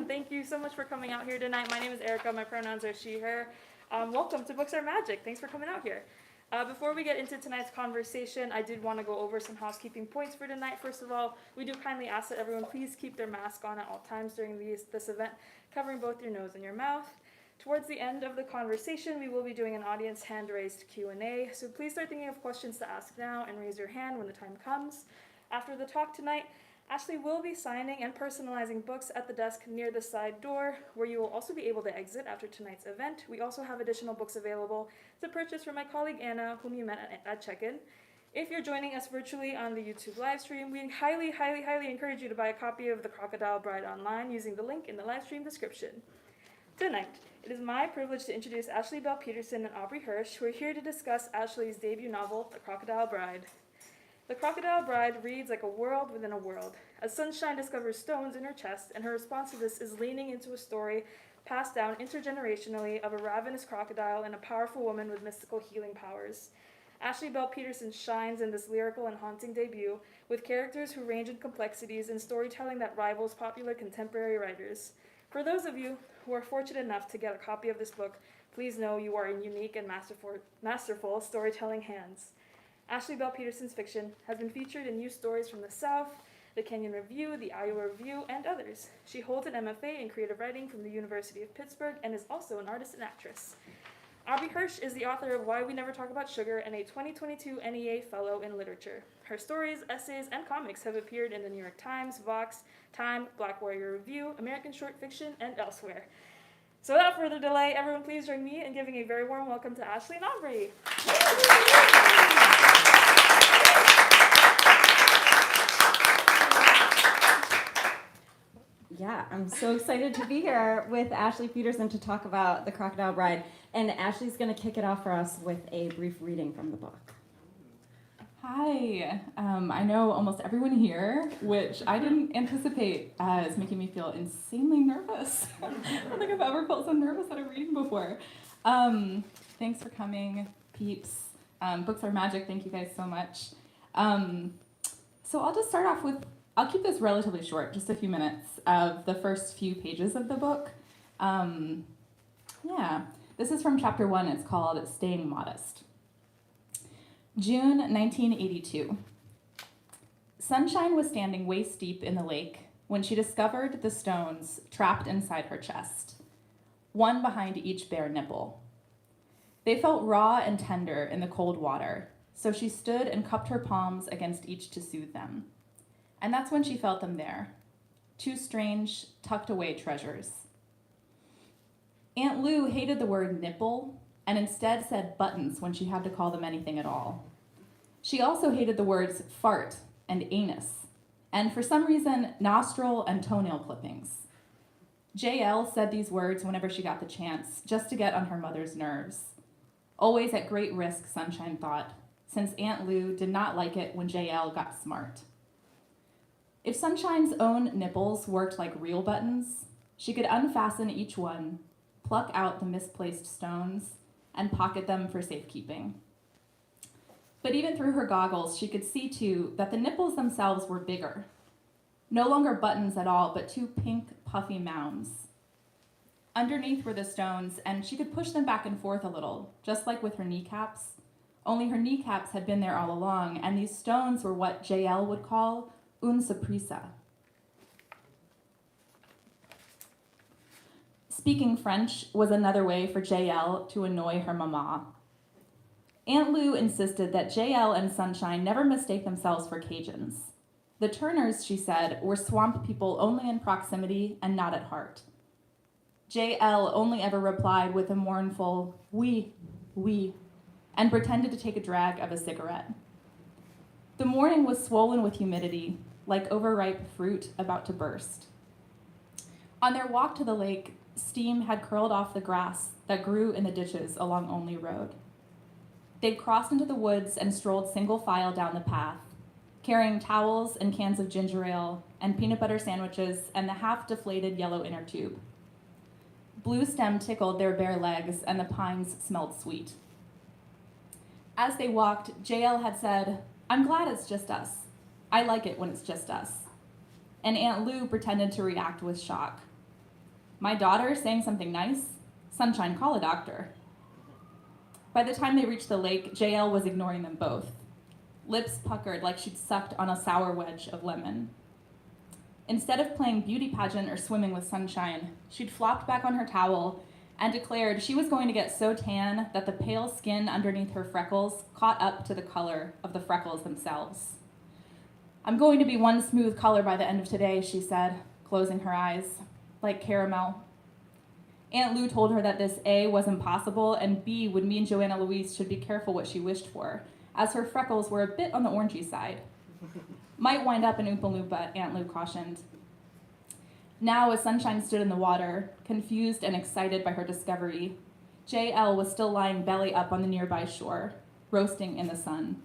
Thank you so much for coming out here tonight. My name is Erica. My pronouns are she, her. Welcome to Books Are Magic. Thanks for coming out here. Before we get into tonight's conversation, I did want to go over some housekeeping points for tonight. First of all, we do kindly ask that everyone please keep their mask on at all times during this event, covering both your nose and your mouth. Towards the end of the conversation, we will be doing an audience hand-raised Q&A, so please start thinking of questions to ask now and raise your hand when the time comes. After the talk tonight, Ashleigh will be signing and personalizing books at the desk near the side door, where you will also be able to exit after tonight's event. We also have additional books available to purchase from my colleague Anna, whom you met at check-in. If you're joining us virtually on the YouTube live stream, we highly, highly, highly encourage you to buy a copy of The Crocodile Bride online using the link in the live stream description. Tonight, it is my privilege to introduce Ashleigh Bell Pedersen and Aubrey Hirsch, who are here to discuss Ashleigh's debut novel, The Crocodile Bride. The Crocodile Bride reads like a world within a world, as Sunshine discovers stones in her chest, and her response to this is leaning into a story passed down intergenerationally of a ravenous crocodile and a powerful woman with mystical healing powers. Ashleigh Bell Pedersen shines in this lyrical and haunting debut, with characters who range in complexities and storytelling that rivals popular contemporary writers. For those of you who are fortunate enough to get a copy of this book, please know you are in unique and masterful storytelling hands. Ashleigh Bell Pedersen's fiction has been featured in News Stories from the South, the Kenyon Review, the Iowa Review, and others. She holds an MFA in creative writing from the University of Pittsburgh and is also an artist and actress. Aubrey Hirsch is the author of Why We Never Talk About Sugar and a 2022 NEA Fellow in Literature. Her stories, essays, and comics have appeared in the New York Times, Vox, Time, Black Warrior Review, American Short Fiction, and elsewhere. So without further delay, everyone please join me in giving a very warm welcome to Ashleigh and Aubrey. Yeah, I'm so excited to be here with Ashleigh Pedersen to talk about The Crocodile Bride. And Ashleigh's going to kick it off for us with a brief reading from the book. Hi. I know almost everyone here, which I didn't anticipate is making me feel insanely nervous. I don't think I've ever felt so nervous at a reading before. Thanks for coming, peeps. Books Are Magic, thank you guys so much. So I'll just start off with, I'll keep this relatively short, just a few minutes of the first few pages of the book. This is from chapter 1. It's called Staying Modest. June 1982. Sunshine was standing waist deep in the lake when she discovered the stones trapped inside her chest, one behind each bare nipple. They felt raw and tender in the cold water, so she stood and cupped her palms against each to soothe them. And that's when she felt them there, two strange, tucked away treasures. Aunt Lou hated the word nipple and instead said buttons when she had to call them anything at all. She also hated the words fart and anus, and for some reason, nostril and toenail clippings. JL said these words whenever she got the chance, just to get on her mother's nerves. Always at great risk, Sunshine thought, since Aunt Lou did not like it when JL got smart. If Sunshine's own nipples worked like real buttons, she could unfasten each one, pluck out the misplaced stones, and pocket them for safekeeping. But even through her goggles, she could see, too, that the nipples themselves were bigger. No longer buttons at all, but two pink, puffy mounds. Underneath were the stones, and she could push them back and forth a little, just like with her kneecaps. Only her kneecaps had been there all along, and these stones were what JL would call une surprise. Speaking French was another way for JL to annoy her mama. Aunt Lou insisted that JL and Sunshine never mistake themselves for Cajuns. The Turners, she said, were swamp people only in proximity and not at heart. JL only ever replied with a mournful oui, oui, and pretended to take a drag of a cigarette. The morning was swollen with humidity, like overripe fruit about to burst. On their walk to the lake, steam had curled off the grass that grew in the ditches along Only Road. They'd crossed into the woods and strolled single file down the path, carrying towels and cans of ginger ale and peanut butter sandwiches and the half-deflated yellow inner tube. Blue stem tickled their bare legs and the pines smelled sweet. As they walked, JL had said, "I'm glad it's just us. I like it when it's just us." And Aunt Lou pretended to react with shock. My daughter saying something nice? Sunshine, call a doctor. By the time they reached the lake, JL was ignoring them both, lips puckered like she'd sucked on a sour wedge of lemon. Instead of playing beauty pageant or swimming with Sunshine, she'd flopped back on her towel and declared she was going to get so tan that the pale skin underneath her freckles caught up to the color of the freckles themselves. I'm going to be one smooth color by the end of today, she said, closing her eyes, like caramel. Aunt Lou told her that this A was impossible and B would mean Joanna Louise should be careful what she wished for, as her freckles were a bit on the orangey side. Might wind up an Oompa Loompa, Aunt Lou cautioned. Now, as Sunshine stood in the water, confused and excited by her discovery, JL was still lying belly up on the nearby shore, roasting in the sun.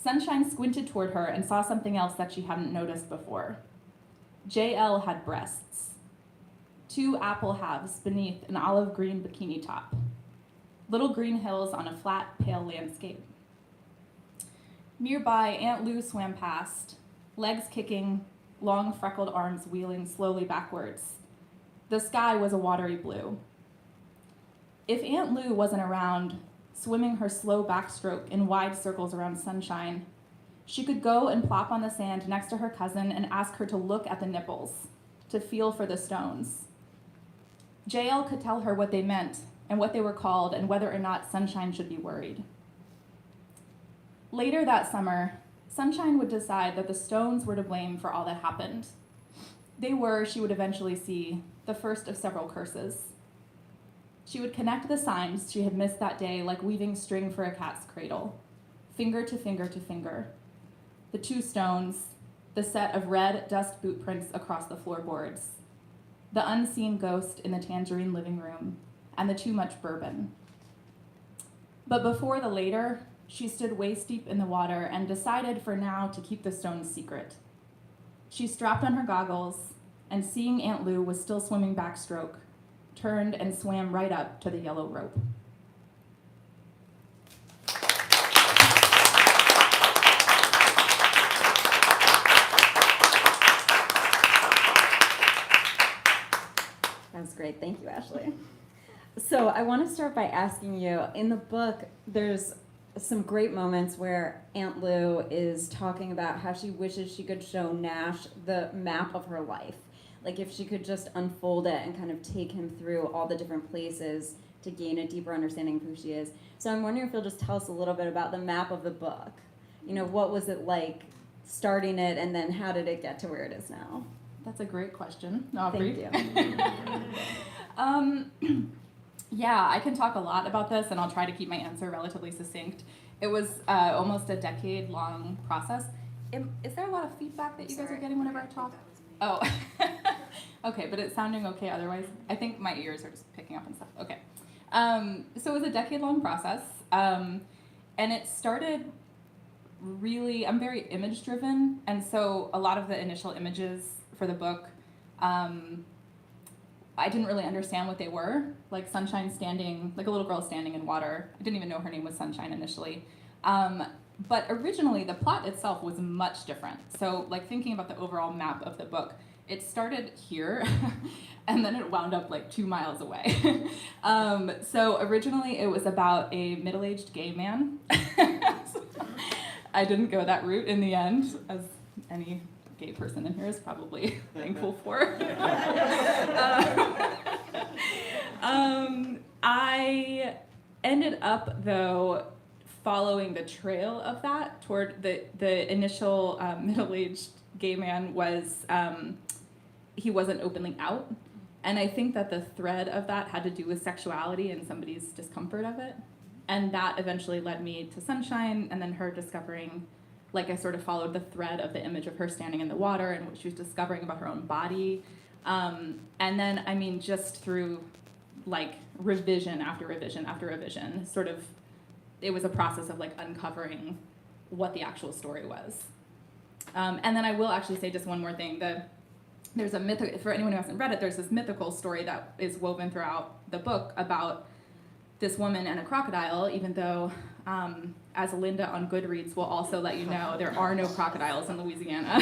Sunshine squinted toward her and saw something else that she hadn't noticed before. JL had breasts. 2 apple halves beneath an olive green bikini top. Little green hills on a flat, pale landscape. Nearby, Aunt Lou swam past, legs kicking, long freckled arms wheeling slowly backwards. The sky was a watery blue. If Aunt Lou wasn't around, swimming her slow backstroke in wide circles around Sunshine, she could go and plop on the sand next to her cousin and ask her to look at the nipples, to feel for the stones. JL could tell her what they meant and what they were called and whether or not Sunshine should be worried. Later that summer, Sunshine would decide that the stones were to blame for all that happened. They were, she would eventually see, the first of several curses. She would connect the signs she had missed that day like weaving string for a cat's cradle, finger to finger to finger. The 2 stones, the set of red dust boot prints across the floorboards, the unseen ghost in the tangerine living room, and the too much bourbon. But before the later, she stood waist deep in the water and decided for now to keep the stones secret. She strapped on her goggles, and seeing Aunt Lou was still swimming backstroke, turned and swam right up to the yellow rope. That was great. Thank you, Ashleigh. So I want to start by asking you, in the book, there's some great moments where Aunt Lou is talking about how she wishes she could show Nash the map of her life. Like if she could just unfold it and kind of take him through all the different places to gain a deeper understanding of who she is. So I'm wondering if you'll just tell us a little bit about the map of the book. You know, what was it like starting it, and then how did it get to where it is now? That's a great question, Aubrey. Thank you. Yeah, I can talk a lot about this, and I'll try to keep my answer relatively succinct. It was almost a decade-long process. Is there a lot of feedback that you guys are getting whenever I talk? Oh, okay, but it's sounding okay otherwise. I think my ears are just picking up and stuff. Okay. So it was a decade-long process, and it started really, I'm very image-driven, and so a lot of the initial images for the book, I didn't really understand what they were, like Sunshine standing, like a little girl standing in water. I didn't even know her name was Sunshine initially. But originally, the plot itself was much different. So, like, thinking about the overall map of the book, it started here, and then it wound up, like, 2 miles away. So originally, it was about a middle-aged gay man. I didn't go that route in the end, as any gay person in here is probably thankful for. I ended up, though, following the trail of that toward the initial middle-aged gay man was, he wasn't openly out. And I think that the thread of that had to do with sexuality and somebody's discomfort of it. And that eventually led me to Sunshine, and then her discovering, like, I sort of followed the thread of the image of her standing in the water and what she was discovering about her own body. And then, I mean, just through, like, revision after revision after revision, sort of, it was a process of, like, uncovering what the actual story was. And then I will actually say just one more thing. There's a myth, for anyone who hasn't read it, there's this mythical story that is woven throughout the book about this woman and a crocodile, even though, as Linda on Goodreads will also let you know, there are no crocodiles in Louisiana.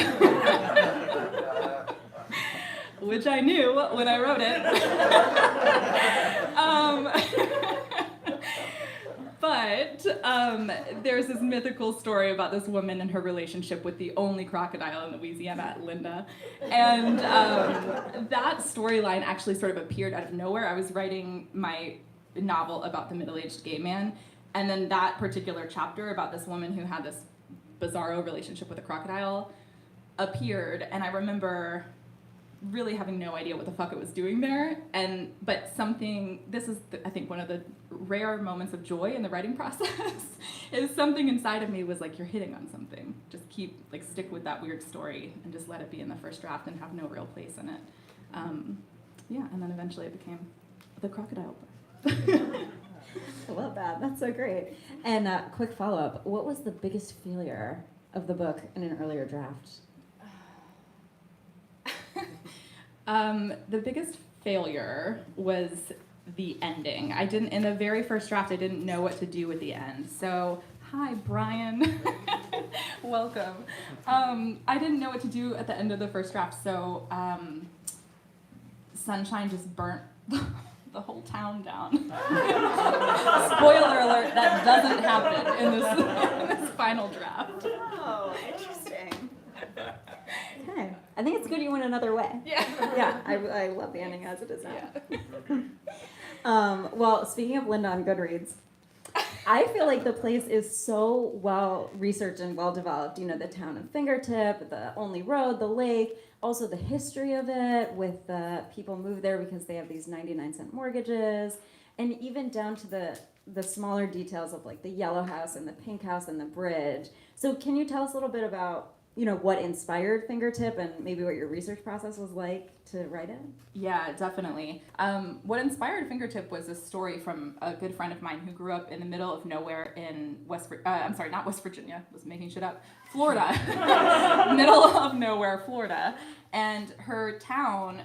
which I knew when I wrote it. But there's this mythical story about this woman and her relationship with the only crocodile in Louisiana, Linda. And that storyline actually sort of appeared out of nowhere. I was writing my novel about the middle-aged gay man, and then that particular chapter about this woman who had this bizarro relationship with a crocodile appeared, and I remember really having no idea what the fuck it was doing there, but something, this is I think one of the rare moments of joy in the writing process, is something inside of me was like, you're hitting on something, just stick with that weird story and just let it be in the first draft and have no real place in it. And then eventually it became the Crocodile Bride. I love that. That's so great. And quick follow-up, what was the biggest failure of the book in an earlier draft? The biggest failure was the ending. In the very first draft, I didn't know what to do with the end. So, hi, Brian. Welcome. I didn't know what to do at the end of the first draft, so Sunshine just burnt the whole town down. Spoiler alert, that doesn't happen in this final draft. Oh, interesting. Okay. I think it's good you went another way. Yeah. Yeah, I love the ending as it is now. Yeah. Well, speaking of Linda on Goodreads, I feel like the place is so well researched and well developed. You know, the town of Fingertip, the only road, the lake, also the history of it with the people move there because they have these 99-cent mortgages, and even down to the smaller details of like the yellow house and the pink house and the bridge. So can you tell us a little bit about, you know, what inspired Fingertip and maybe what your research process was like to write it? Yeah, definitely. What inspired Fingertip was a story from a good friend of mine who grew up in the middle of nowhere in not West Virginia, I was making shit up, Florida. Middle of nowhere, Florida. And her town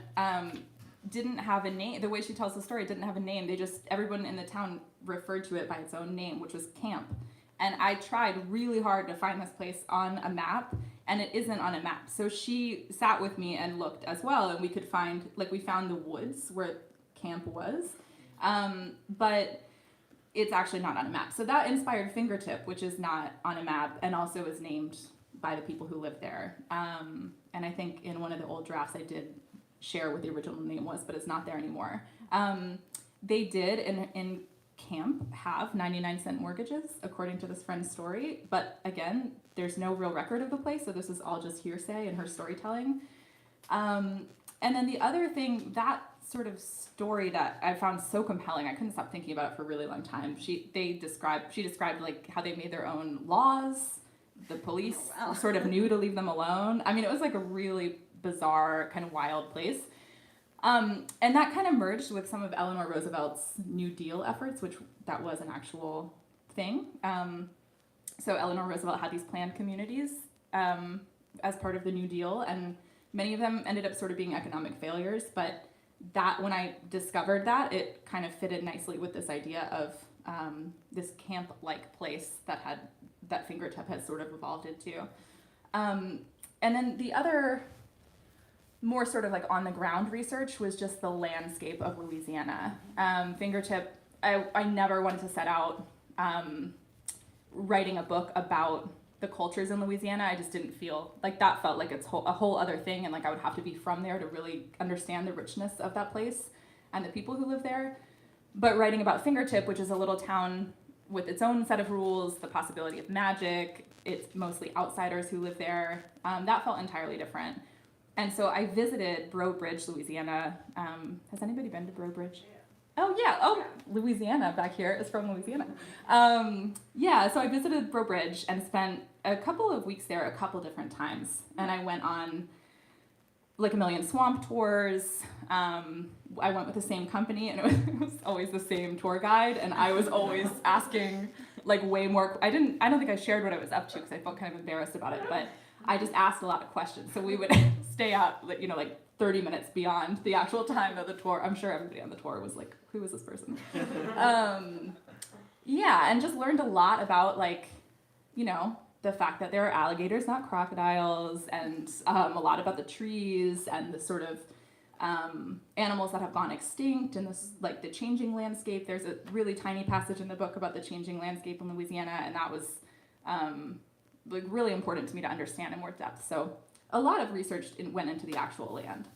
didn't have a name. The way she tells the story, it didn't have a name. Everyone in the town referred to it by its own name, which was Camp. And I tried really hard to find this place on a map, and it isn't on a map. So she sat with me and looked as well, and we found the woods where Camp was, but it's actually not on a map. So that inspired Fingertip, which is not on a map, and also is named by the people who live there. And I think in one of the old drafts I did share what the original name was, but it's not there anymore. They did, in Camp, have 99-cent mortgages, according to this friend's story. But again, there's no real record of the place, so this is all just hearsay and her storytelling. And then the other thing, that sort of story that I found so compelling, I couldn't stop thinking about it for a really long time. She described like how they made their own laws. The police sort of knew to leave them alone. I mean, it was like a really bizarre, kind of wild place. And that kind of merged with some of Eleanor Roosevelt's New Deal efforts, which that was an actual thing. So Eleanor Roosevelt had these planned communities as part of the New Deal, and many of them ended up sort of being economic failures. But that, when I discovered that, it kind of fitted nicely with this idea of this camp-like place that Fingertip has sort of evolved into. And then the other more sort of like on the ground research was just the landscape of Louisiana. Fingertip, I never wanted to set out writing a book about the cultures in Louisiana. I just didn't feel like that felt like it's a whole other thing, and like I would have to be from there to really understand the richness of that place and the people who live there. But writing about Fingertip, which is a little town with its own set of rules, the possibility of magic, it's mostly outsiders who live there, that felt entirely different. And so I visited Breaux Bridge, Louisiana. Has anybody been to Breaux Bridge? Oh, yeah. Oh, Louisiana back here is from Louisiana. So I visited Breaux Bridge and spent a couple of weeks there a couple different times. And I went on like a million swamp tours. I went with the same company, and it was always the same tour guide. And I was always asking like way more. I don't think I shared what I was up to because I felt kind of embarrassed about it, but I just asked a lot of questions. So we would stay out, like 30 minutes beyond the actual time of the tour. I'm sure everybody on the tour was like, who is this person? And just learned a lot about the fact that there are alligators, not crocodiles, and a lot about the trees and the sort of animals that have gone extinct and this, like, the changing landscape. There's a really tiny passage in the book about the changing landscape in Louisiana, and that was like really important to me to understand in more depth. So a lot of research went into the actual land.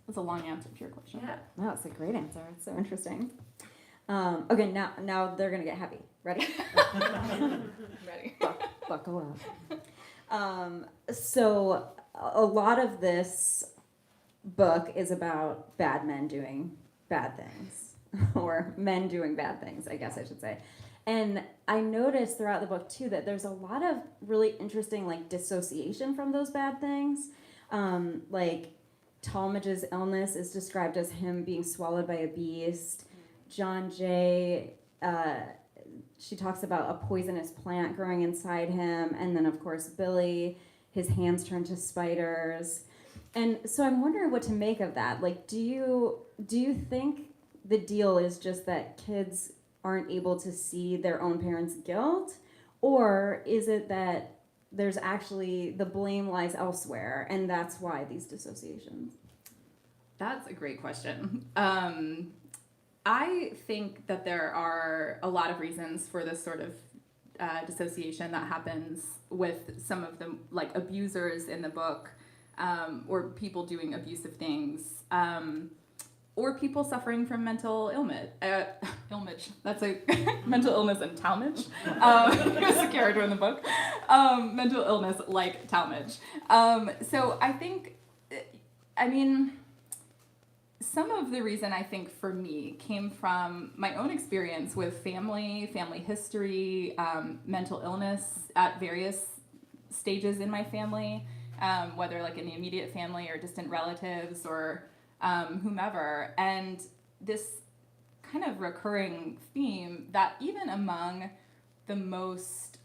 That's a long answer to your question. Yeah. No, it's a great answer. It's so interesting. Okay, now they're gonna get heavy. Ready? Ready. Buckle up. So a lot of this book is about bad men doing bad things, or men doing bad things, I guess I should say. And I noticed throughout the book too that there's a lot of really interesting like dissociation from those bad things. Like Talmadge's illness is described as him being swallowed by a beast. John Jay, she talks about a poisonous plant growing inside him, and then of course Billy, his hands turn to spiders. And so I'm wondering what to make of that. Like, do you think the deal is just that kids aren't able to see their own parents' guilt, or is it that there's actually the blame lies elsewhere, and that's why these dissociations? That's a great question. I think that there are a lot of reasons for this sort of dissociation that happens with some of the like abusers in the book, or people doing abusive things, or people suffering from mental illness. That's a mental illness and Talmadge. He was a character in the book. Mental illness like Talmadge. So I think, some of the reason I think for me came from my own experience with family history, mental illness at various stages in my family, whether like in the immediate family or distant relatives or whomever. And this kind of recurring theme that even among the most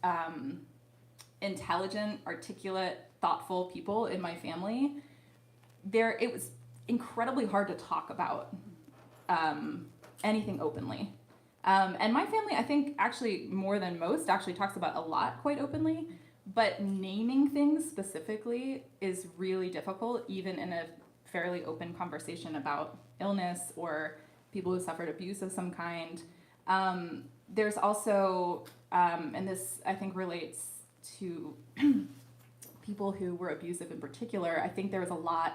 intelligent, articulate, thoughtful people in my family, it was incredibly hard to talk about anything openly. And my family, I think, actually more than most, actually talks about a lot quite openly, but naming things specifically is really difficult, even in a fairly open conversation about illness or people who suffered abuse of some kind. There's also, and this I think relates to people who were abusive in particular, I think there was a lot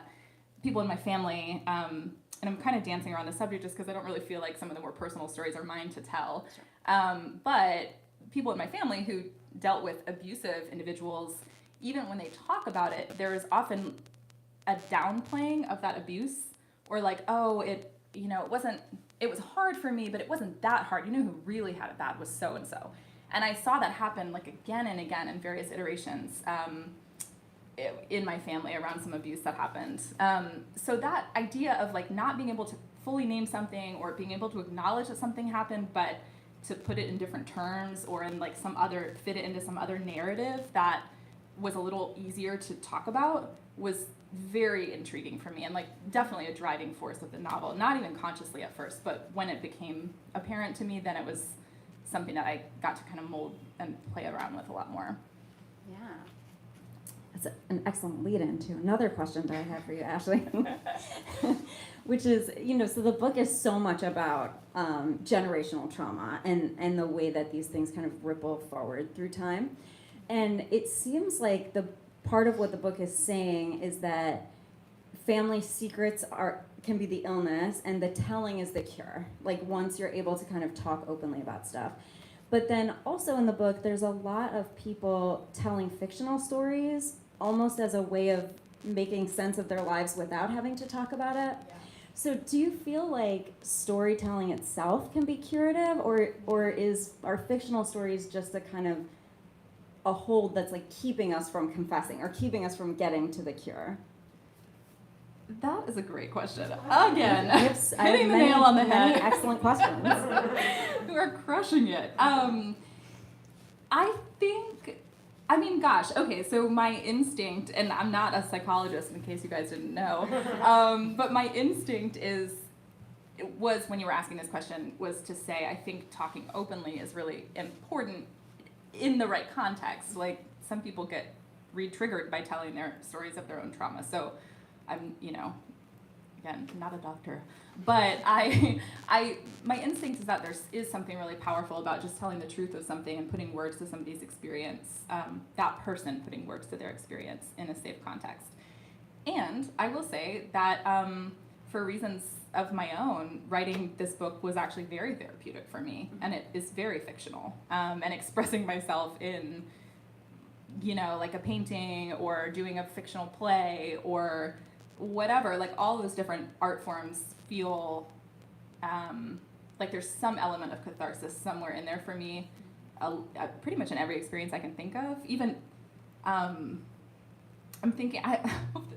people in my family, and I'm kind of dancing around the subject just because I don't really feel like some of the more personal stories are mine to tell. Sure. But people in my family who dealt with abusive individuals, even when they talk about it, there is often a downplaying of that abuse, or like, oh, it was hard for me, but it wasn't that hard. You know who really had it bad was so and so. And I saw that happen like again and again in various iterations. In my family around some abuse that happened. So that idea of like not being able to fully name something or being able to acknowledge that something happened, but to put it in different terms or in like fit it into some other narrative that was a little easier to talk about was very intriguing for me and like definitely a driving force of the novel. Not even consciously at first, but when it became apparent to me, then it was something that I got to kind of mold and play around with a lot more. Yeah. That's an excellent lead-in to another question that I have for you, Ashleigh, which is, so the book is so much about generational trauma and the way that these things kind of ripple forward through time. And it seems like the part of what the book is saying is that family secrets can be the illness and the telling is the cure, like once you're able to kind of talk openly about stuff. But then also in the book, there's a lot of people telling fictional stories almost as a way of making sense of their lives without having to talk about it. Yeah. So do you feel like storytelling itself can be curative, or are fictional stories just a kind of a hold that's like keeping us from confessing or keeping us from getting to the cure? That is a great question. Again, I have hitting the nail on the head. Many excellent questions. We are crushing it. Okay, so my instinct, and I'm not a psychologist in case you guys didn't know, but my instinct was when you were asking this question, was to say I think talking openly is really important in the right context. Like some people get re-triggered by telling their stories of their own trauma. So I'm, again, I'm not a doctor, but my instinct is that there is something really powerful about just telling the truth of something and putting words to somebody's experience, that person putting words to their experience in a safe context. And I will say that for reasons of my own, writing this book was actually very therapeutic for me, and it is very fictional, and expressing myself in, like a painting or doing a fictional play or whatever, like all those different art forms feel like there's some element of catharsis somewhere in there for me, pretty much in every experience I can think of. Even I'm thinking, I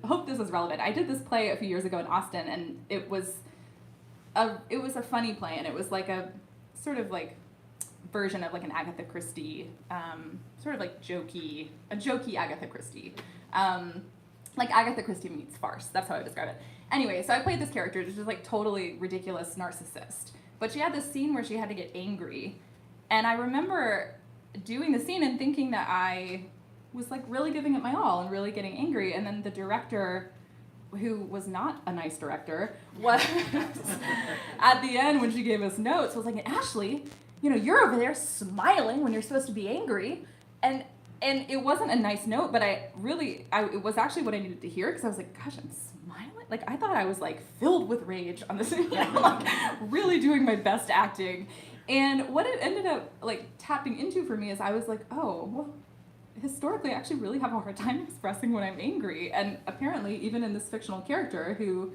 hope this is relevant. I did this play a few years ago in Austin, and it was a funny play, and it was like a sort of like version of like an Agatha Christie, sort of like jokey Agatha Christie. Like Agatha Christie meets farce. That's how I describe it. Anyway, so I played this character, which is like totally ridiculous narcissist. But she had this scene where she had to get angry. And I remember doing the scene and thinking that I was like really giving it my all and really getting angry. And then the director, who was not a nice director, was at the end when she gave us notes, was like, Ashleigh, you're over there smiling when you're supposed to be angry. And it wasn't a nice note, but it was actually what I needed to hear, because I was like, gosh, I'm smiling? Like, I thought I was like filled with rage on this, like really doing my best acting. And what it ended up like tapping into for me is I was like, oh, well, historically, I actually really have a hard time expressing when I'm angry. And apparently, even in this fictional character who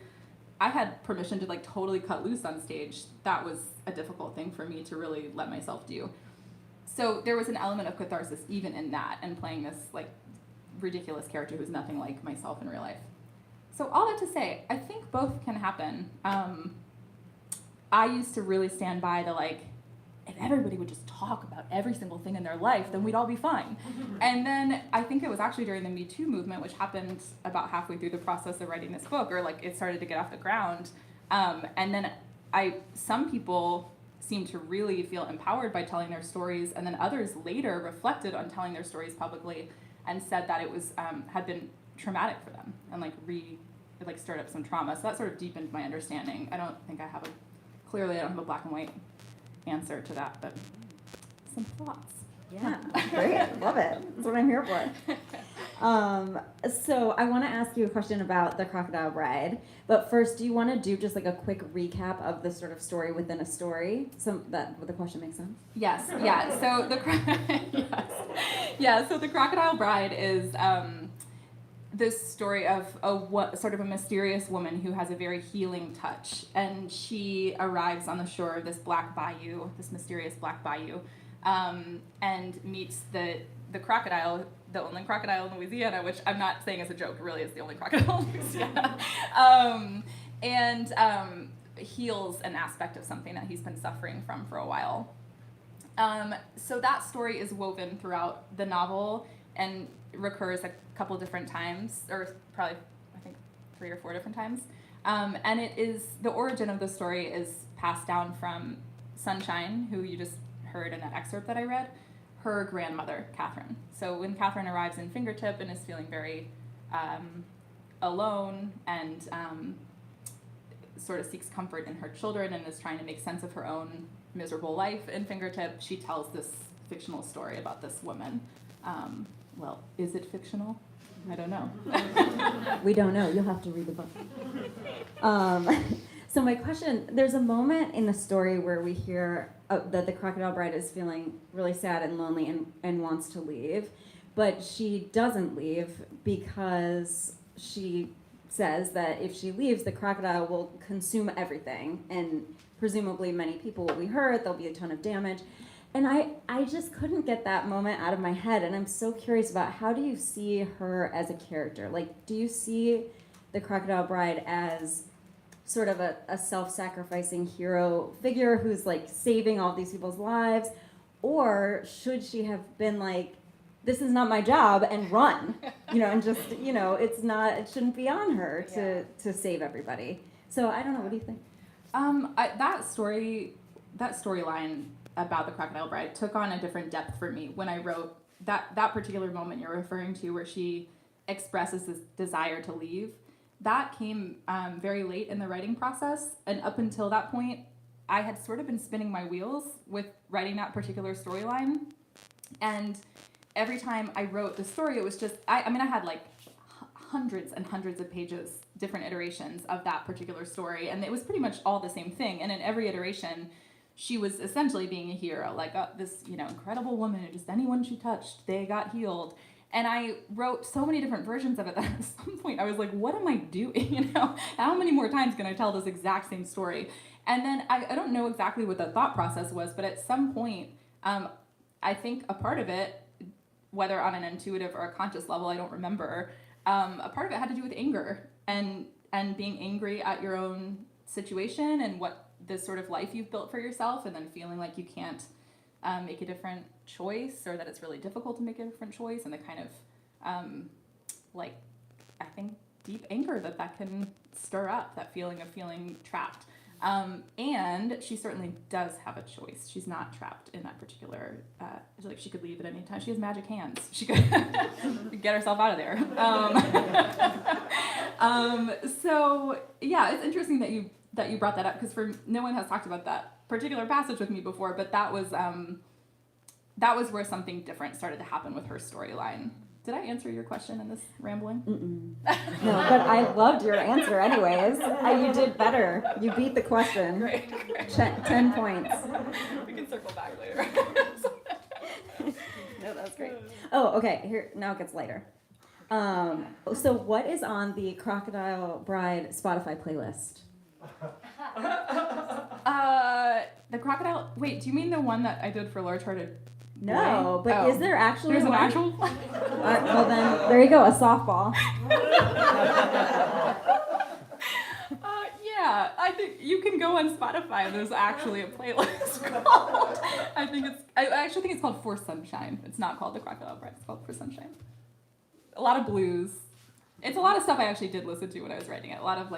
I had permission to like totally cut loose on stage, that was a difficult thing for me to really let myself do. So there was an element of catharsis even in that, and playing this like ridiculous character who's nothing like myself in real life. So all that to say, I think both can happen. I used to really stand by the like, if everybody would just talk about every single thing in their life, then we'd all be fine. And then I think it was actually during the Me Too movement, which happened about halfway through the process of writing this book, or like it started to get off the ground. And then some people seemed to really feel empowered by telling their stories, and then others later reflected on telling their stories publicly and said that it was had been traumatic for them and it stirred up some trauma. So that sort of deepened my understanding. I don't have a black and white answer to that, but some thoughts. Yeah, great. Love it. That's what I'm here for. So I want to ask you a question about the Crocodile Bride, but first, do you want to do just like a quick recap of the sort of story within a story, so that the question makes sense? Yes. Yeah. So So the Crocodile Bride is this story of sort of a mysterious woman who has a very healing touch, and she arrives on the shore of this mysterious black bayou, and meets the crocodile, the only crocodile in Louisiana, which I'm not saying as a joke, it really is the only crocodile in Louisiana, and heals an aspect of something that he's been suffering from for a while. So that story is woven throughout the novel and recurs a couple different times, or probably I think 3 or 4 different times. And the origin of the story is passed down from Sunshine, who you just heard in that excerpt that I read, her grandmother, Catherine. So when Catherine arrives in Fingertip and is feeling very alone and sort of seeks comfort in her children and is trying to make sense of her own miserable life in Fingertip, she tells this fictional story about this woman. Well, is it fictional? I don't know. We don't know. You'll have to read the book. So my question, there's a moment in the story where we hear that the Crocodile Bride is feeling really sad and lonely and wants to leave, but she doesn't leave because she says that if she leaves, the crocodile will consume everything, and presumably many people will be hurt, there'll be a ton of damage. And I just couldn't get that moment out of my head, and I'm so curious about, how do you see her as a character? Like, do you see the Crocodile Bride as sort of a self-sacrificing hero figure who's like saving all these people's lives, or should she have been like, this is not my job, and run, and just, it shouldn't be on her to save everybody. So I don't know, what do you think? That storyline about the Crocodile Bride took on a different depth for me when I wrote that particular moment you're referring to, where she expresses this desire to leave. that came very late in the writing process, and up until that point, I had sort of been spinning my wheels with writing that particular storyline, and every time I wrote the story, it was just, I had like hundreds and hundreds of pages, different iterations of that particular story, and it was pretty much all the same thing, and in every iteration, she was essentially being a hero, like this, incredible woman, and just anyone she touched, they got healed. And I wrote so many different versions of it that at some point I was like, what am I doing? How many more times can I tell this exact same story? And then I don't know exactly what the thought process was, but at some point, I think a part of it, whether on an intuitive or a conscious level, I don't remember, a part of it had to do with anger and being angry at your own situation and what this sort of life you've built for yourself, and then feeling like you can't make a different choice, or that it's really difficult to make a different choice, and the kind of I think deep anger that can stir up, that feeling of feeling trapped. And she certainly does have a choice. She's not trapped in that particular, she could leave at any time. She has magic hands. She could get herself out of there. So yeah, it's interesting that you brought that up, because no one has talked about that particular passage with me before, but that was where something different started to happen with her storyline. Did I answer your question in this rambling? No, but I loved your answer anyways. You did better. You beat the question. Great. 10 points. We can circle back later. No, that's great. Oh, okay. Here, now it gets lighter. So what is on the Crocodile Bride Spotify playlist? The crocodile. Wait, do you mean the one that I did for Large Hearted? No, but is there actually There's an one? actual? Well then, there you go, a softball. Yeah, I think you can go on Spotify and there's actually a playlist called, I actually think it's called For Sunshine. It's not called the Crocodile Bride, it's called For Sunshine. A lot of blues. It's a lot of stuff I actually did listen to when I was writing it. A lot of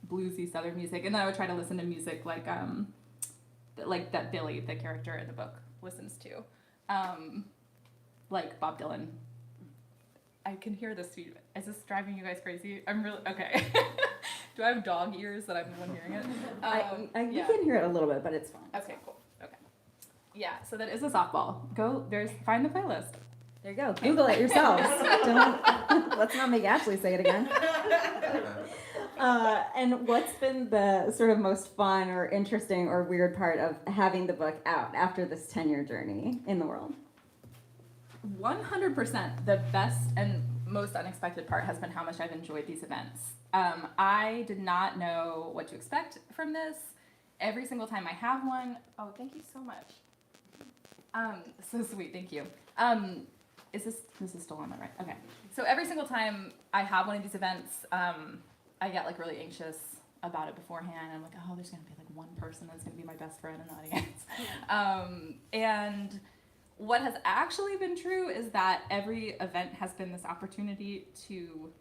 bluesy Southern music, and then I would try to listen to music like that Billy, the character in the book, listens to. Like Bob Dylan. I can hear this feed. Is this driving you guys crazy? I'm really okay. Do I have dog ears that I'm the one hearing it? You can hear it a little bit, but it's fine. Okay, cool. Okay. Yeah, so that is a softball. Find the playlist. There you go. Google it yourselves. Let's not make Ashleigh say it again. And what's been the sort of most fun or interesting or weird part of having the book out after this 10-year journey in the world? 100%. The best and most unexpected part has been how much I've enjoyed these events. I did not know what to expect from this. Every single time I have one, oh, thank you so much. So sweet, thank you. This is still on the right? Okay. So every single time I have one of these events, I get really anxious about it beforehand. I'm like, oh, there's gonna be one person that's gonna be my best friend in the audience. And what has actually been true is that every event has been this opportunity to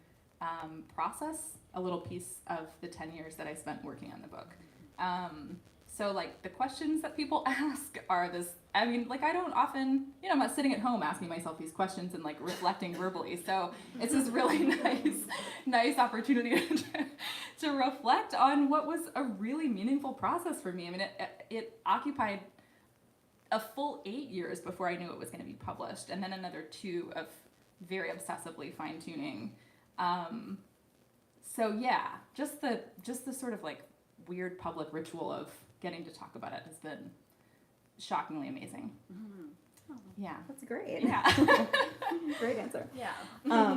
process a little piece of the 10 years that I spent working on the book. So the questions that people ask are this, I don't often, I'm not sitting at home asking myself these questions and reflecting verbally. So it's this really nice opportunity to reflect on what was a really meaningful process for me. It occupied a full 8 years before I knew it was going to be published, and then another 2 of very obsessively fine-tuning. So yeah, just the sort of weird public ritual of getting to talk about it has been shockingly amazing. Mm-hmm. Oh, yeah. That's great. Yeah. Great answer. Yeah.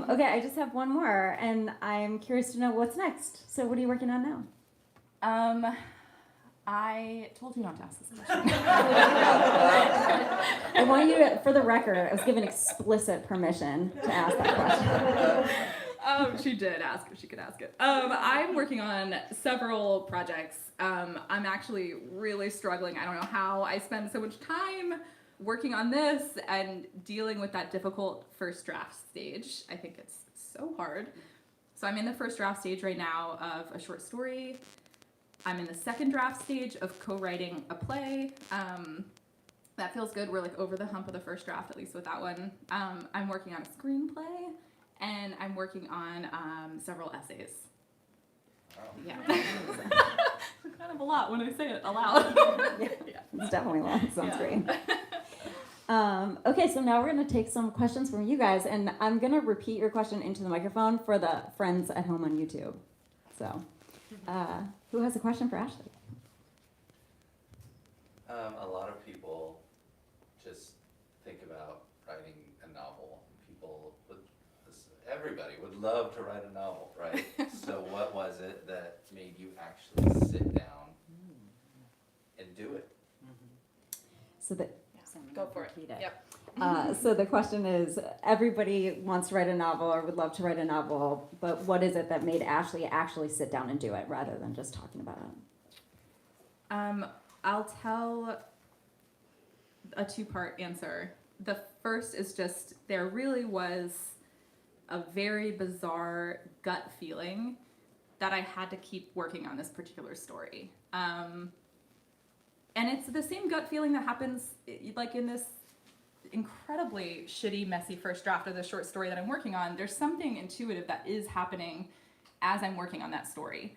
Okay, I just have one more, and I'm curious to know what's next. So what are you working on now? I told you not to ask this question. I want you to, for the record, I was given explicit permission to ask that question. She did ask if she could ask it. I'm working on several projects. I'm actually really struggling. I don't know how I spend so much time working on this and dealing with that difficult first draft stage. I think it's so hard. So I'm in the first draft stage right now of a short story. I'm in the second draft stage of co-writing a play. That feels good. We're over the hump of the first draft, at least with that one. I'm working on a screenplay, and I'm working on several essays. Yeah. Kind of a lot when I say it aloud. It's definitely long. Sounds Yeah. great. Okay, so now we're going to take some questions from you guys, and I'm going to repeat your question into the microphone for the friends at home on YouTube. So, who has a question for Ashleigh? A lot of people just think about writing a novel. Everybody would love to write a novel, right? So what was it that made you actually sit down and do it? So the Go for it. repeat it. Yep. So the question is, everybody wants to write a novel or would love to write a novel, but what is it that made Ashleigh actually sit down and do it rather than just talking about it? I'll tell a two-part answer. The first is just there really was a very bizarre gut feeling that I had to keep working on this particular story. And it's the same gut feeling that happens like in this incredibly shitty, messy first draft of the short story that I'm working on. There's something intuitive that is happening as I'm working on that story.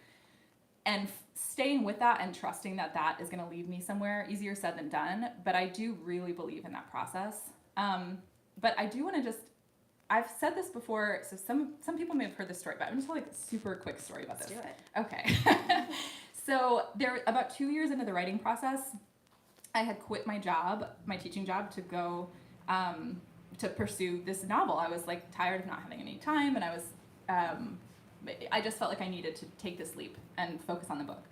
And staying with that and trusting that that is going to lead me somewhere, easier said than done. But I do really believe in that process. But I do want to just, I've said this before, so some people may have heard this story, but I'm going to tell like a super quick story about this. Let's do it. Okay. So about 2 years into the writing process, I had quit my job, my teaching job, to go to pursue this novel. I was like tired of not having any time, and I just felt like I needed to take this leap and focus on the book.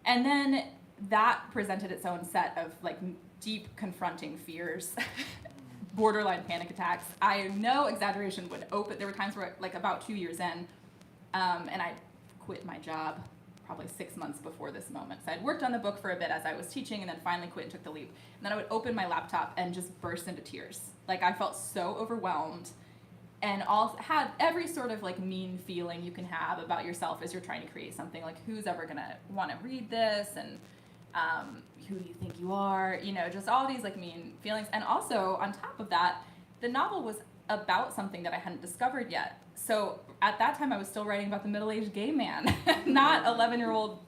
And then that presented its own set of like deep confronting fears, borderline panic attacks. I no exaggeration would open. There were times where like about 2 years in, and I quit my job probably 6 months before this moment. So I'd worked on the book for a bit as I was teaching, and then finally quit and took the leap. And then I would open my laptop and just burst into tears. Like I felt so overwhelmed, and had every sort of like mean feeling you can have about yourself as you're trying to create something. Like who's ever gonna want to read this, and who do you think you are? You know, just all these like mean feelings. And also on top of that, the novel was about something that I hadn't discovered yet. So at that time I was still writing about the middle-aged gay man, not 11-year-old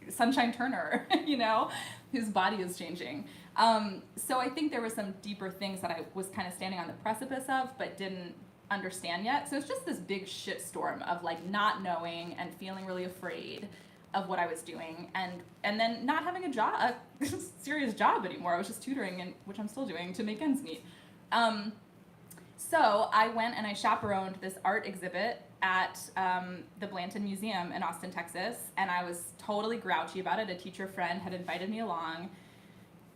Sunshine Turner, you know, whose body is changing. So I think there were some deeper things that I was kind of standing on the precipice of, but didn't understand yet. So it's just this big shitstorm of like not knowing and feeling really afraid of what I was doing, and then not having a job, a serious job anymore. I was just tutoring, and which I'm still doing, to make ends meet. So I went and I chaperoned this art exhibit at the Blanton Museum in Austin, Texas, and I was totally grouchy about it. A teacher friend had invited me along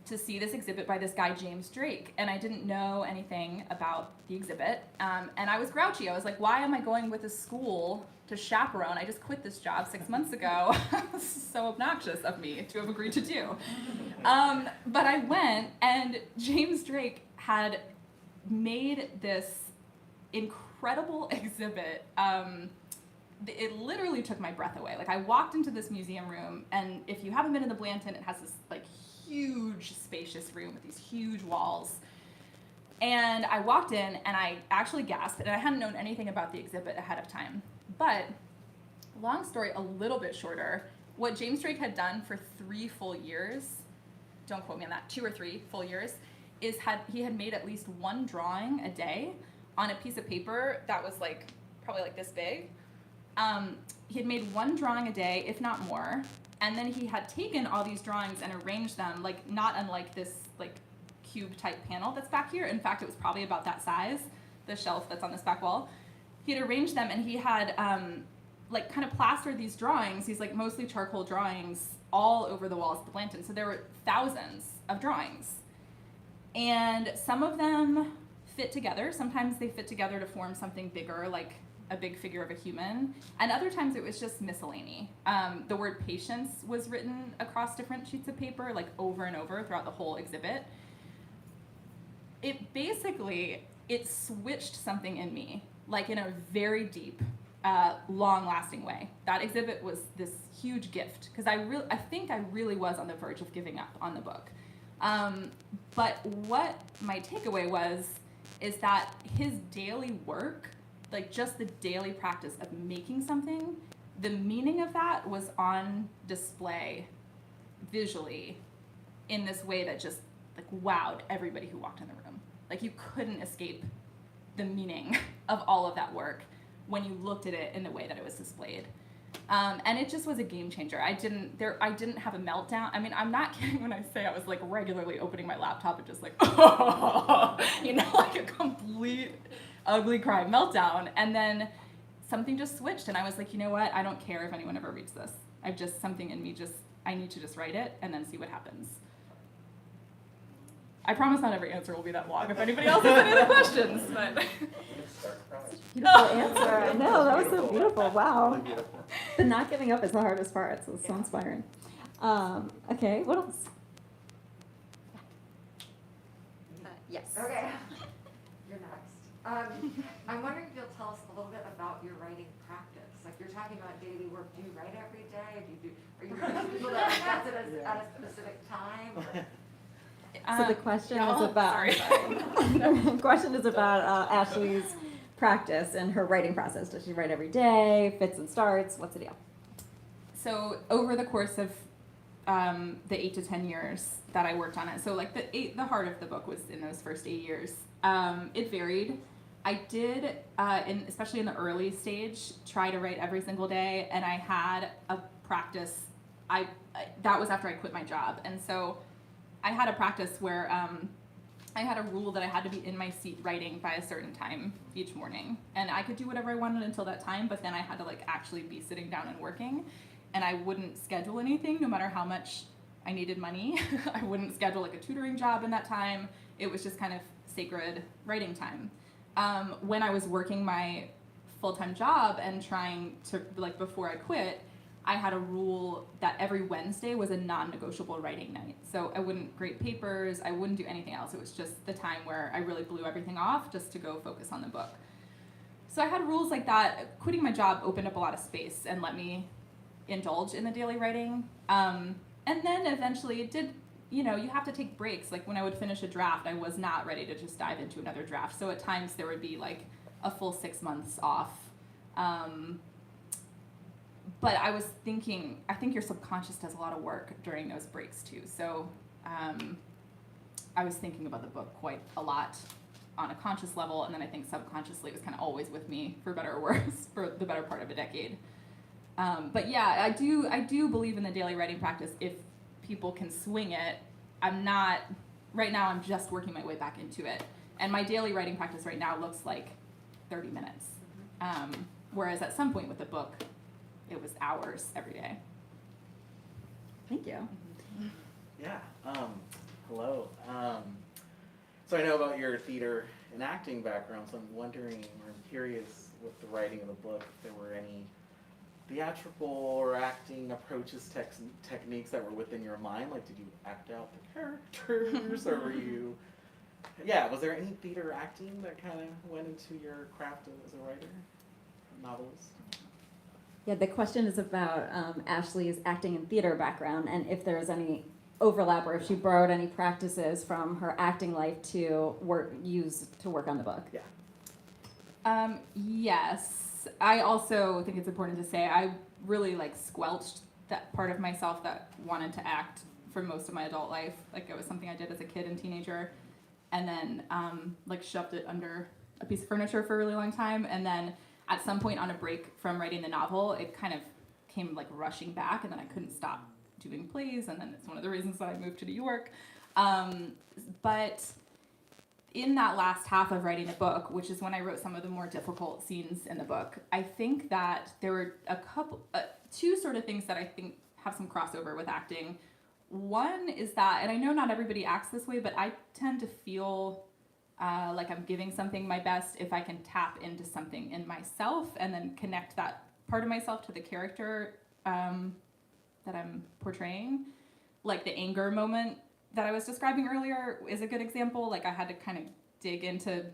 to see this exhibit by this guy, James Drake, and I didn't know anything about the exhibit, and I was grouchy. I was like, why am I going with a school to chaperone? I just quit this job 6 months ago. So obnoxious of me to have agreed to do. But I went, and James Drake had made this incredible exhibit. It literally took my breath away. Like I walked into this museum room, and if you haven't been in the Blanton, it has this like huge spacious room with these huge walls. And I walked in and I actually gasped, and I hadn't known anything about the exhibit ahead of time. But long story a little bit shorter, what James Drake had done for 3 full years, don't quote me on that, 2 or 3 full years, is he had made at least one drawing a day on a piece of paper that was like probably like this big. He had made one drawing a day, if not more, and then he had taken all these drawings and arranged them like not unlike this like cube type panel that's back here. In fact, it was probably about that size, the shelf that's on this back wall. He had arranged them, and he had like kind of plastered these drawings, these like mostly charcoal drawings, all over the walls of the Blanton. So there were thousands of drawings. And some of them fit together. Sometimes they fit together to form something bigger, like a big figure of a human. And other times it was just miscellany. The word patience was written across different sheets of paper, like over and over throughout the whole exhibit. It switched something in me, like in a very deep, long-lasting way. That exhibit was this huge gift, because I think I really was on the verge of giving up on the book. But what my takeaway is that his daily work, like just the daily practice of making something, the meaning of that was on display visually in this way that just like wowed everybody who walked in the room. Like you couldn't escape the meaning of all of that work when you looked at it in the way that it was displayed. And it just was a game changer. I didn't have a meltdown. I mean, I'm not kidding when I say I was like regularly opening my laptop and just like, you know, like a complete ugly cry meltdown. And then something just switched and I was like, you know what? I don't care if anyone ever reads this. I've just, something in me I need to just write it and then see what happens. I promise not every answer will be that long if anybody else has any other questions. But Beautiful answer. I know, that was so beautiful. Wow. The not giving up is the hardest part, so it's so inspiring. Okay, what else? Yes. Okay, you're next. I'm wondering if you'll tell us a little bit about your writing practice. Like you're talking about daily work. Do you write every day? Are you one of those people that does it at a specific time? Or? So the question is no, about sorry. the question is about Ashleigh's practice and her writing process. Does she write every day? Fits and starts? What's the deal? So over the course of the 8 to 10 years that I worked on it, so like the heart of the book was in those first 8 years. It varied. I did, especially in the early stage, try to write every single day, and I had a practice. That was after I quit my job, and so I had a practice where I had a rule that I had to be in my seat writing by a certain time each morning, and I could do whatever I wanted until that time, but then I had to like actually be sitting down and working, and I wouldn't schedule anything no matter how much I needed money. I wouldn't schedule like a tutoring job in that time. It was just kind of sacred writing time. When I was working my full-time job and trying to, like before I quit, I had a rule that every Wednesday was a non-negotiable writing night. So I wouldn't grade papers, I wouldn't do anything else. It was just the time where I really blew everything off just to go focus on the book. So I had rules like that. Quitting my job opened up a lot of space and let me indulge in the daily writing. And then eventually it did, you know, you have to take breaks. Like when I would finish a draft, I was not ready to just dive into another draft. So at times there would be like a full 6 months off. But I was thinking, I think your subconscious does a lot of work during those breaks too. So I was thinking about the book quite a lot on a conscious level, and then I think subconsciously it was kind of always with me, for better or worse, for the better part of a decade. But yeah, I do believe in the daily writing practice if people can swing it. Right now I'm just working my way back into it. And my daily writing practice right now looks like 30 minutes. Whereas at some point with the book, it was hours every day. Thank you. Yeah. Hello. So I know about your theater and acting background, so I'm wondering, or I'm curious with the writing of the book, if there were any theatrical or acting approaches, techniques that were within your mind. Like, did you act out the characters, or were you? Yeah. Was there any theater acting that kind of went into your craft as a writer, a novelist? Yeah, the question is about Ashleigh's acting and theater background and if there's any overlap or if she borrowed any practices from her acting life to use to work on the book. Yeah. Yes. I also think it's important to say I really like squelched that part of myself that wanted to act for most of my adult life. Like it was something I did as a kid and teenager, and then like shoved it under a piece of furniture for a really long time, and then at some point on a break from writing the novel, it kind of came like rushing back, and then I couldn't stop doing plays, and then it's one of the reasons that I moved to New York. But in that last half of writing the book, which is when I wrote some of the more difficult scenes in the book, I think that there were two sort of things that I think have some crossover with acting. One is that, and I know not everybody acts this way, but I tend to feel like I'm giving something my best if I can tap into something in myself and then connect that part of myself to the character that I'm portraying. Like the anger moment that I was describing earlier is a good example. Like I had to kind of dig into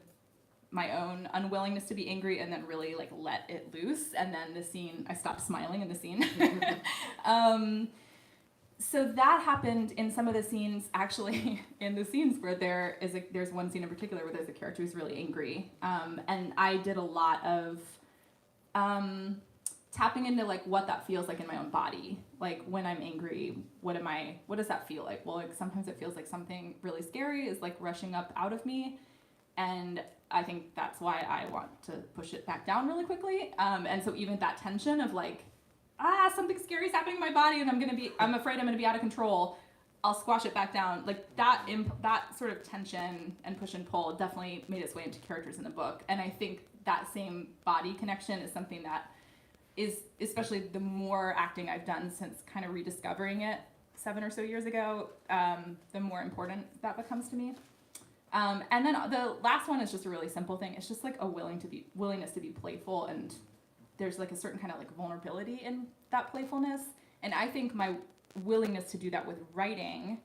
my own unwillingness to be angry and then really like let it loose. And then the scene, I stopped smiling in the scene. So that happened in some of the scenes, actually, in the scenes where there's one scene in particular where there's a character who's really angry. And I did a lot of tapping into like what that feels like in my own body. Like when I'm angry, what does that feel like? Well, like sometimes it feels like something really scary is like rushing up out of me. And I think that's why I want to push it back down really quickly. And so even that tension of like, something scary is happening in my body and I'm afraid I'm gonna be out of control. I'll squash it back down. Like that sort of tension and push and pull definitely made its way into characters in the book. And I think that same body connection is something that is, especially the more acting I've done since kind of rediscovering it 7 or so years ago, the more important that becomes to me. And then the last one is just a really simple thing. It's just like a willingness to be playful, and there's like a certain kind of like vulnerability in that playfulness. And I think my willingness to do that with writing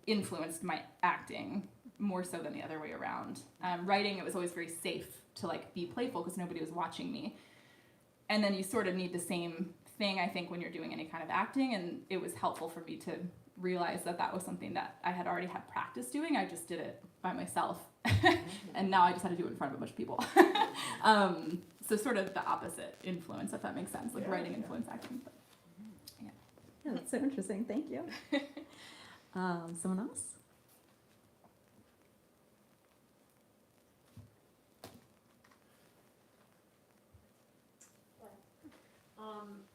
influenced my acting more so than the other way around. Writing, it was always very safe to like be playful because nobody was watching me. And then you sort of need the same thing, I think, when you're doing any kind of acting. And it was helpful for me to realize that that was something that I had already had practice doing. I just did it by myself. And now I just had to do it in front of a bunch of people. So sort of the opposite influence, if that makes sense, like writing influence acting. But, Yeah, that's so interesting. Thank you. Someone else?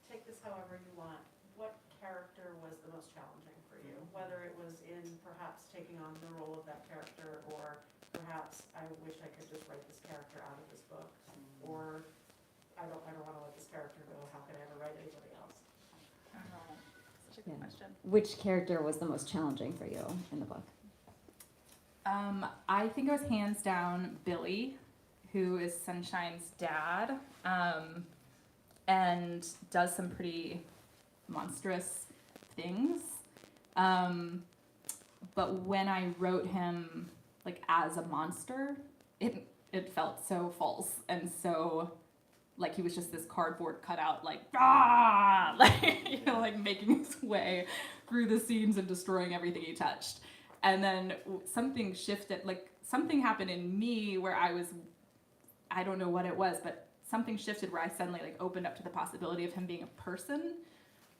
Take this however you want. What character was the most challenging for you? Whether it was in perhaps taking on the role of that character, or perhaps I wish I could just write this character out of this book, or I don't want to let this character go. How can I ever write anybody else? such a good question. Which character was the most challenging for you in the book? I think it was hands down Billy, who is Sunshine's dad, and does some pretty monstrous things. But when I wrote him like as a monster, it felt so false and so like he was just this cardboard cutout, like like like making his way through the scenes and destroying everything he touched. And then something shifted, like something happened in me where I don't know what it was, but something shifted where I suddenly like opened up to the possibility of him being a person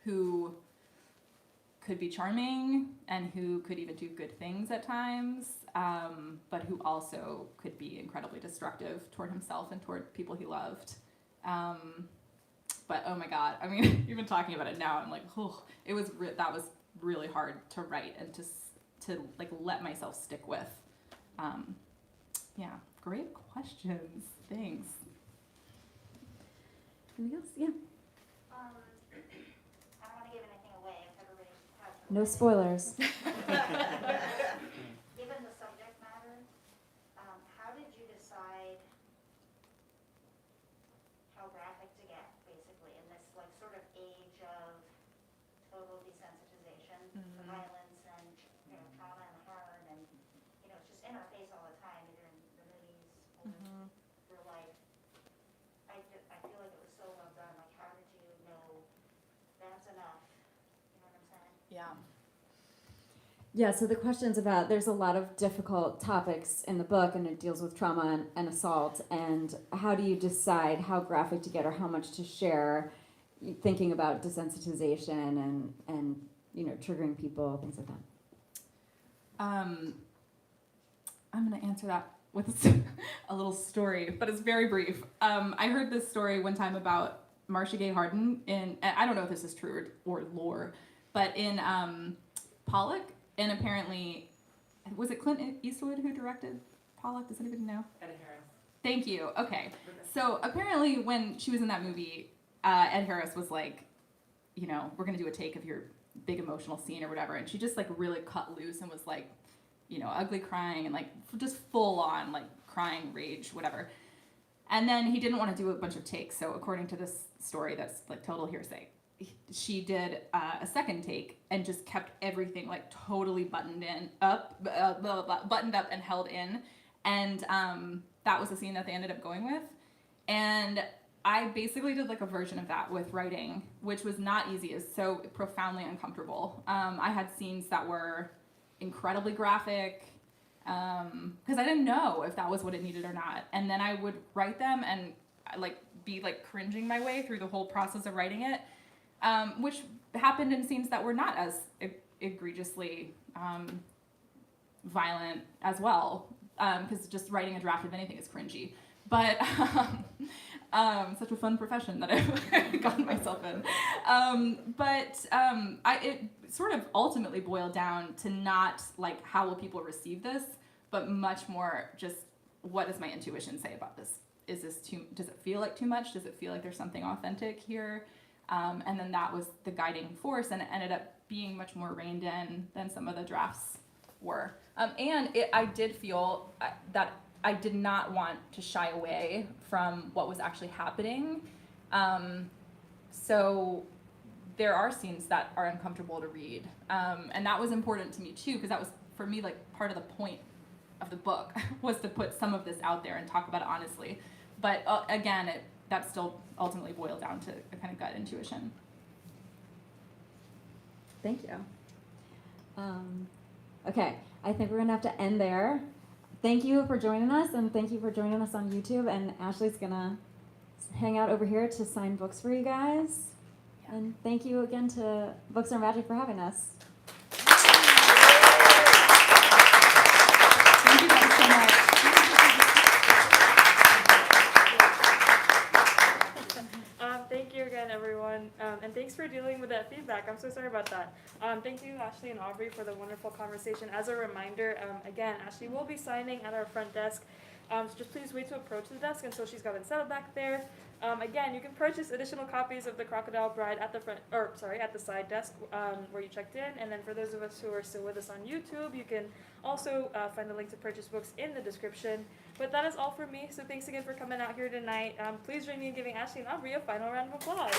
who could be charming and who could even do good things at times, but who also could be incredibly destructive toward himself and toward people he loved. But oh my God, I mean, even talking about it now, I'm like, oh, that was really hard to write and to like let myself stick with. Yeah, great questions. Thanks. Anything else? Yeah. I don't want to give anything away if everybody has. No spoilers. Given the subject matter, how did you decide how graphic to get, basically, in this like sort of age of total desensitization to violence and trauma and harm, and it's just in our face all the time, either in the movies or real life. I feel like it was so well done. Like, how did you know that's enough? You know what I'm saying? Yeah. Yeah, so the question's about, there's a lot of difficult topics in the book, and it deals with trauma and assault, and how do you decide how graphic to get or how much to share, thinking about desensitization and triggering people, things like that? I'm going to answer that with a little story, but it's very brief. I heard this story one time about Marcia Gay Harden and I don't know if this is true or lore, but in Pollock, and apparently, was it Clint Eastwood who directed Pollock? Does anybody know? Ed Harris. Thank you. Okay. So apparently when she was in that movie, Ed Harris was like, we're going to do a take of your big emotional scene or whatever. And she just like really cut loose and was like, ugly crying and like just full on like crying, rage, whatever. And then he didn't want to do a bunch of takes. So according to this story, that's like total hearsay, she did a second take and just kept everything like totally buttoned up and held in. And that was the scene that they ended up going with. And I basically did like a version of that with writing, which was not easy. It's so profoundly uncomfortable. I had scenes that were incredibly graphic because I didn't know if that was what it needed or not. And then I would write them and be like cringing my way through the whole process of writing it, which happened in scenes that were not as egregiously violent as well, because just writing a draft of anything is cringy. But such a fun profession that I've gotten myself in. It sort of ultimately boiled down to not like how will people receive this, but much more just what does my intuition say about this? Is this does it feel like too much? Does it feel like there's something authentic here? And then that was the guiding force, and it ended up being much more reined in than some of the drafts were. I did feel that I did not want to shy away from what was actually happening. So there are scenes that are uncomfortable to read. And that was important to me too, because that was, for me, like part of the point of the book was to put some of this out there and talk about it honestly. But again, that still ultimately boiled down to a kind of gut intuition. Thank you. Okay, I think we're gonna have to end there. Thank you for joining us, and thank you for joining us on YouTube. And Ashleigh's gonna hang out over here to sign books for you guys. Yeah. And thank you again to Books Are Magic for having us. Thank you guys so much. Thank you again, everyone, and thanks for dealing with that feedback. I'm so sorry about that. Thank you, Ashleigh and Aubrey, for the wonderful conversation. As a reminder, again, Ashleigh will be signing at our front desk, so just please wait to approach the desk until she's gotten settled back there. Again, you can purchase additional copies of the Crocodile Bride at the at the side desk where you checked in. And then for those of us who are still with us on YouTube, you can also find the link to purchase books in the description. But that is all for me. So thanks again for coming out here tonight. Please join me in giving Ashleigh and Aubrey a final round of applause.